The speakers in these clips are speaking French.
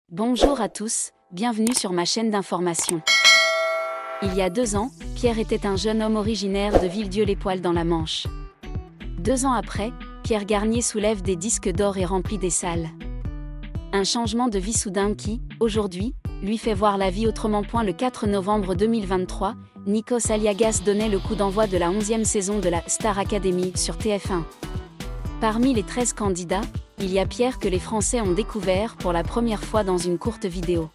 Bonjour à tous, bienvenue sur ma chaîne d'information. Il y a 2 ans, Pierre était un jeune homme originaire de Villedieu-les-Poêles dans la Manche. 2 ans après, Pierre Garnier soulève des disques d'or et remplit des salles. Un changement de vie soudain qui, aujourd'hui, lui fait voir la vie autrement. Le 4 novembre 2023, Nikos Aliagas donnait le coup d'envoi de la 11e saison de la Star Academy sur TF1. Parmi les 13 candidats, il y a Pierre que les Français ont découvert pour la première fois dans une courte vidéo.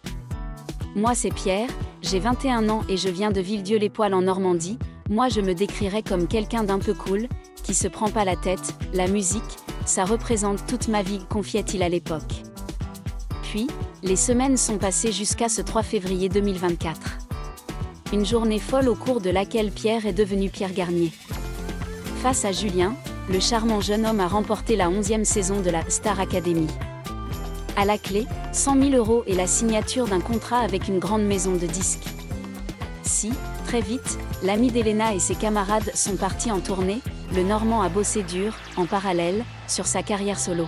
Moi c'est Pierre, j'ai 21 ans et je viens de Villedieu-les-Poêles en Normandie. Moi je me décrirais comme quelqu'un d'un peu cool, qui se prend pas la tête. La musique, ça représente toute ma vie, confiait-il à l'époque. Puis, les semaines sont passées jusqu'à ce 3 février 2024. Une journée folle au cours de laquelle Pierre est devenu Pierre Garnier. Face à Julien, le charmant jeune homme a remporté la 11e saison de la Star Academy. À la clé, 100 000 € et la signature d'un contrat avec une grande maison de disques. Si, très vite, l'ami d'Elena et ses camarades sont partis en tournée, le Normand a bossé dur, en parallèle, sur sa carrière solo.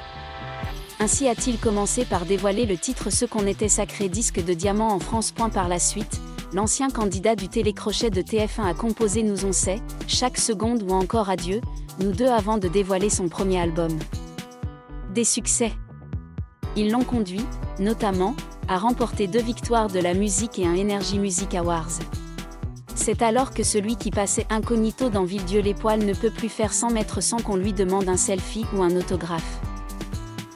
Ainsi a-t-il commencé par dévoiler le titre Ce qu'on était sacré disque de diamant en France. Par la suite, l'ancien candidat du télécrochet de TF1 a composé Nous on sait, Chaque seconde ou encore Adieu, nous deux avant de dévoiler son premier album. Des succès. Ils l'ont conduit, notamment, à remporter 2 victoires de la musique et un Energy Music Awards. C'est alors que celui qui passait incognito dans Villedieu-les-Poêles ne peut plus faire 100 mètres sans qu'on lui demande un selfie ou un autographe.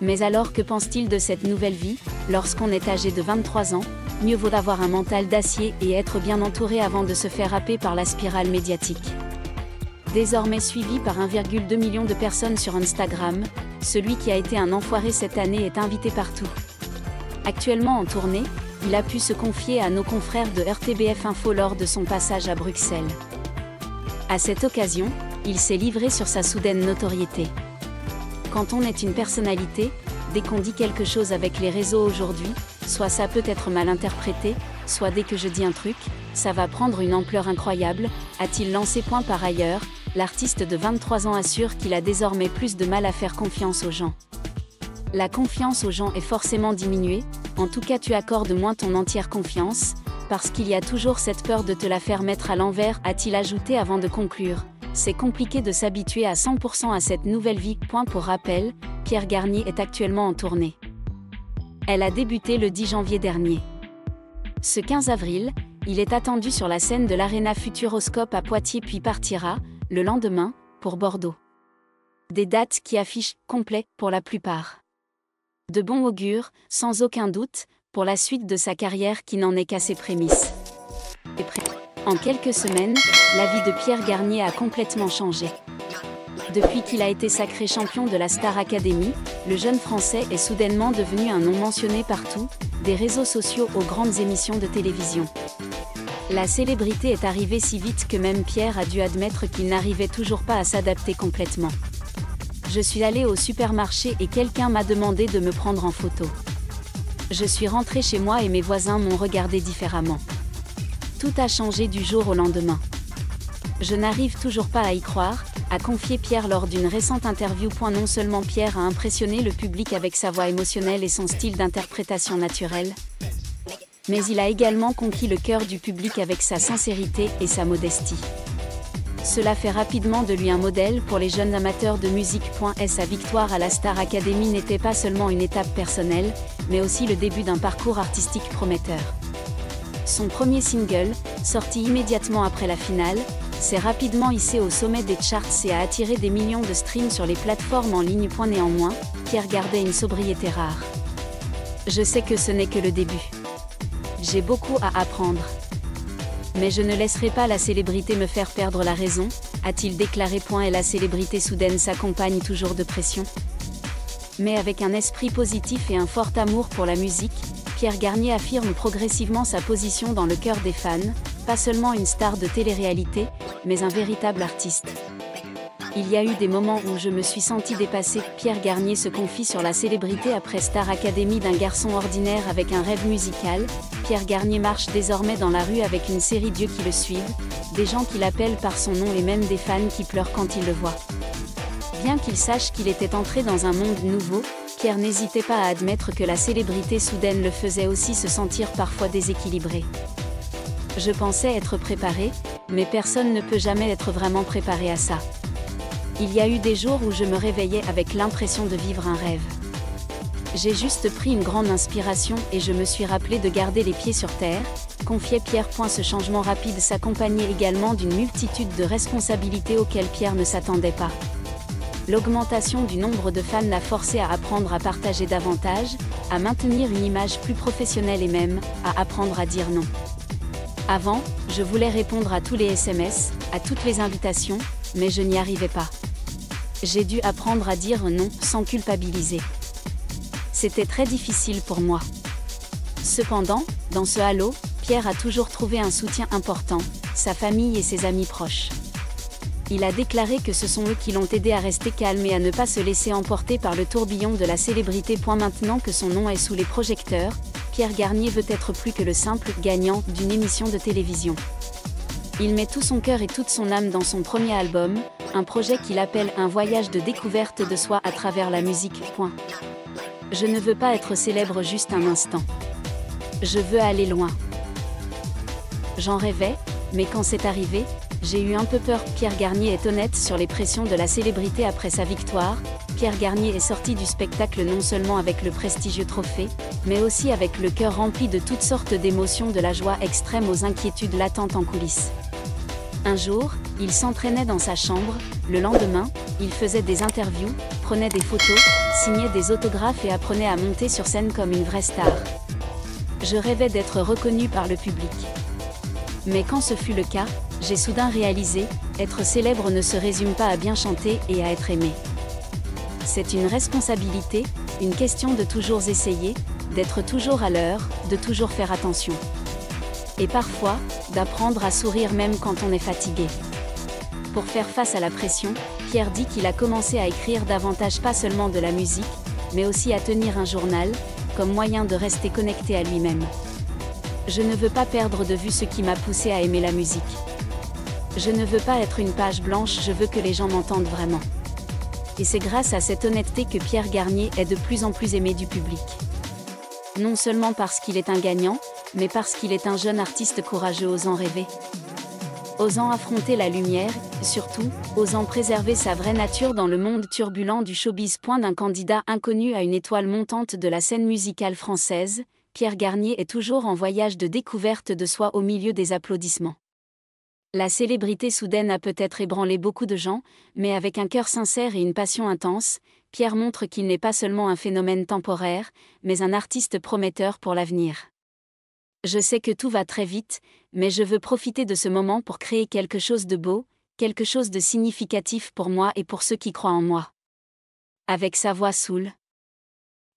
Mais alors que pense-t-il de cette nouvelle vie? Lorsqu'on est âgé de 23 ans, mieux vaut avoir un mental d'acier et être bien entouré avant de se faire happer par la spirale médiatique. Désormais suivi par 1,2 million de personnes sur Instagram, celui qui a été un enfoiré cette année est invité partout. Actuellement en tournée, il a pu se confier à nos confrères de RTBF Info lors de son passage à Bruxelles. À cette occasion, il s'est livré sur sa soudaine notoriété. Quand on est une personnalité, dès qu'on dit quelque chose avec les réseaux aujourd'hui, soit ça peut être mal interprété, soit dès que je dis un truc, ça va prendre une ampleur incroyable, a-t-il lancé. Par ailleurs, l'artiste de 23 ans assure qu'il a désormais plus de mal à faire confiance aux gens. La confiance aux gens est forcément diminuée, en tout cas tu accordes moins ton entière confiance, parce qu'il y a toujours cette peur de te la faire mettre à l'envers, a-t-il ajouté avant de conclure. C'est compliqué de s'habituer à 100% à cette nouvelle vie. Pour rappel, Pierre Garnier est actuellement en tournée. Elle a débuté le 10 janvier dernier. Ce 15 avril, il est attendu sur la scène de l'Arena Futuroscope à Poitiers puis partira, le lendemain, pour Bordeaux. Des dates qui affichent complet pour la plupart. De bon augure, sans aucun doute, pour la suite de sa carrière qui n'en est qu'à ses prémices. En quelques semaines, la vie de Pierre Garnier a complètement changé. Depuis qu'il a été sacré champion de la Star Academy, le jeune Français est soudainement devenu un nom mentionné partout, des réseaux sociaux aux grandes émissions de télévision. La célébrité est arrivée si vite que même Pierre a dû admettre qu'il n'arrivait toujours pas à s'adapter complètement. Je suis allé au supermarché et quelqu'un m'a demandé de me prendre en photo. Je suis rentré chez moi et mes voisins m'ont regardé différemment. Tout a changé du jour au lendemain. Je n'arrive toujours pas à y croire, a confié Pierre lors d'une récente interview. Non seulement Pierre a impressionné le public avec sa voix émotionnelle et son style d'interprétation naturel, mais il a également conquis le cœur du public avec sa sincérité et sa modestie. Cela fait rapidement de lui un modèle pour les jeunes amateurs de musique. Sa victoire à la Star Academy n'était pas seulement une étape personnelle, mais aussi le début d'un parcours artistique prometteur. Son premier single, sorti immédiatement après la finale, s'est rapidement hissé au sommet des charts et a attiré des millions de streams sur les plateformes en ligne. Néanmoins, Pierre gardait une sobriété rare. Je sais que ce n'est que le début. J'ai beaucoup à apprendre. Mais je ne laisserai pas la célébrité me faire perdre la raison, a-t-il déclaré. Et la célébrité soudaine s'accompagne toujours de pression. Mais avec un esprit positif et un fort amour pour la musique, Pierre Garnier affirme progressivement sa position dans le cœur des fans, pas seulement une star de télé-réalité, mais un véritable artiste. Il y a eu des moments où je me suis senti dépassé. Pierre Garnier se confie sur la célébrité après Star Academy. D'un garçon ordinaire avec un rêve musical, Pierre Garnier marche désormais dans la rue avec une série d'yeux qui le suivent, des gens qui l'appellent par son nom et même des fans qui pleurent quand ils le voient. Bien qu'il sache qu'il était entré dans un monde nouveau, Pierre n'hésitait pas à admettre que la célébrité soudaine le faisait aussi se sentir parfois déséquilibré. Je pensais être préparé, mais personne ne peut jamais être vraiment préparé à ça. Il y a eu des jours où je me réveillais avec l'impression de vivre un rêve. J'ai juste pris une grande inspiration et je me suis rappelé de garder les pieds sur terre, confiait Pierre. Ce changement rapide s'accompagnait également d'une multitude de responsabilités auxquelles Pierre ne s'attendait pas. L'augmentation du nombre de fans l'a forcé à apprendre à partager davantage, à maintenir une image plus professionnelle et même, à apprendre à dire non. Avant, je voulais répondre à tous les SMS, à toutes les invitations, mais je n'y arrivais pas. J'ai dû apprendre à dire non sans culpabiliser. C'était très difficile pour moi. Cependant, dans ce halo, Pierre a toujours trouvé un soutien important, sa famille et ses amis proches. Il a déclaré que ce sont eux qui l'ont aidé à rester calme et à ne pas se laisser emporter par le tourbillon de la célébrité. Maintenant que son nom est sous les projecteurs, Pierre Garnier veut être plus que le simple gagnant d'une émission de télévision. Il met tout son cœur et toute son âme dans son premier album, un projet qu'il appelle un voyage de découverte de soi à travers la musique. Je ne veux pas être célèbre juste un instant. Je veux aller loin. J'en rêvais, mais quand c'est arrivé, j'ai eu un peu peur. Pierre Garnier est honnête sur les pressions de la célébrité après sa victoire. Pierre Garnier est sorti du spectacle non seulement avec le prestigieux trophée, mais aussi avec le cœur rempli de toutes sortes d'émotions, de la joie extrême aux inquiétudes latentes en coulisses. Un jour, il s'entraînait dans sa chambre, le lendemain, il faisait des interviews, prenait des photos, signait des autographes et apprenait à monter sur scène comme une vraie star. Je rêvais d'être reconnu par le public. Mais quand ce fut le cas, j'ai soudain réalisé, être célèbre ne se résume pas à bien chanter et à être aimé. C'est une responsabilité, une question de toujours essayer, d'être toujours à l'heure, de toujours faire attention. Et parfois, d'apprendre à sourire même quand on est fatigué. Pour faire face à la pression, Pierre dit qu'il a commencé à écrire davantage, pas seulement de la musique, mais aussi à tenir un journal, comme moyen de rester connecté à lui-même. Je ne veux pas perdre de vue ce qui m'a poussé à aimer la musique. Je ne veux pas être une page blanche, je veux que les gens m'entendent vraiment. Et c'est grâce à cette honnêteté que Pierre Garnier est de plus en plus aimé du public. Non seulement parce qu'il est un gagnant, mais parce qu'il est un jeune artiste courageux osant rêver. Osant affronter la lumière, surtout, osant préserver sa vraie nature dans le monde turbulent du showbiz. D'un candidat inconnu à une étoile montante de la scène musicale française, Pierre Garnier est toujours en voyage de découverte de soi au milieu des applaudissements. La célébrité soudaine a peut-être ébranlé beaucoup de gens, mais avec un cœur sincère et une passion intense, Pierre montre qu'il n'est pas seulement un phénomène temporaire, mais un artiste prometteur pour l'avenir. Je sais que tout va très vite, mais je veux profiter de ce moment pour créer quelque chose de beau, quelque chose de significatif pour moi et pour ceux qui croient en moi. Avec sa voix saoule,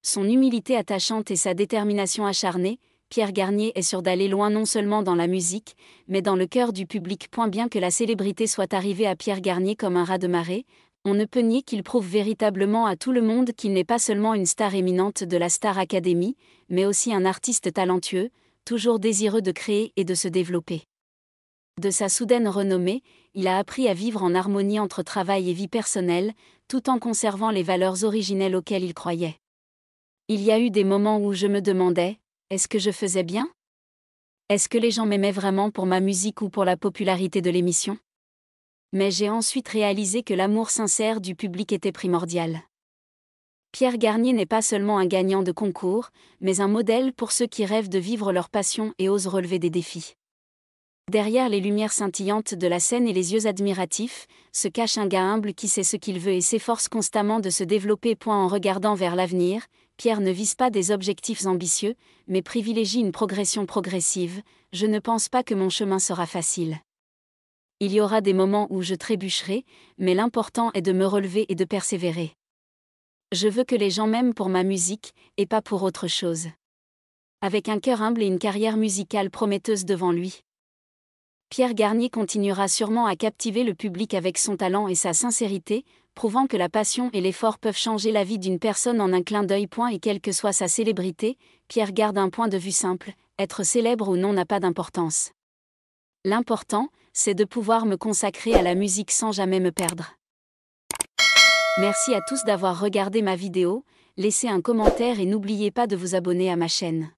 son humilité attachante et sa détermination acharnée, Pierre Garnier est sûr d'aller loin non seulement dans la musique, mais dans le cœur du public. Bien que la célébrité soit arrivée à Pierre Garnier comme un raz de marée, on ne peut nier qu'il prouve véritablement à tout le monde qu'il n'est pas seulement une star éminente de la Star Academy, mais aussi un artiste talentueux, toujours désireux de créer et de se développer. De sa soudaine renommée, il a appris à vivre en harmonie entre travail et vie personnelle, tout en conservant les valeurs originelles auxquelles il croyait. Il y a eu des moments où je me demandais, est-ce que je faisais bien ? Est-ce que les gens m'aimaient vraiment pour ma musique ou pour la popularité de l'émission ? Mais j'ai ensuite réalisé que l'amour sincère du public était primordial. Pierre Garnier n'est pas seulement un gagnant de concours, mais un modèle pour ceux qui rêvent de vivre leur passion et osent relever des défis. Derrière les lumières scintillantes de la scène et les yeux admiratifs, se cache un gars humble qui sait ce qu'il veut et s'efforce constamment de se développer. En regardant vers l'avenir, Pierre ne vise pas des objectifs ambitieux, mais privilégie une progression progressive. Je ne pense pas que mon chemin sera facile. Il y aura des moments où je trébucherai, mais l'important est de me relever et de persévérer. Je veux que les gens m'aiment pour ma musique, et pas pour autre chose. Avec un cœur humble et une carrière musicale prometteuse devant lui, Pierre Garnier continuera sûrement à captiver le public avec son talent et sa sincérité, prouvant que la passion et l'effort peuvent changer la vie d'une personne en un clin d'œil. Et quelle que soit sa célébrité, Pierre garde un point de vue simple, Être célèbre ou non n'a pas d'importance. L'important, c'est de pouvoir me consacrer à la musique sans jamais me perdre. Merci à tous d'avoir regardé ma vidéo, laissez un commentaire et n'oubliez pas de vous abonner à ma chaîne.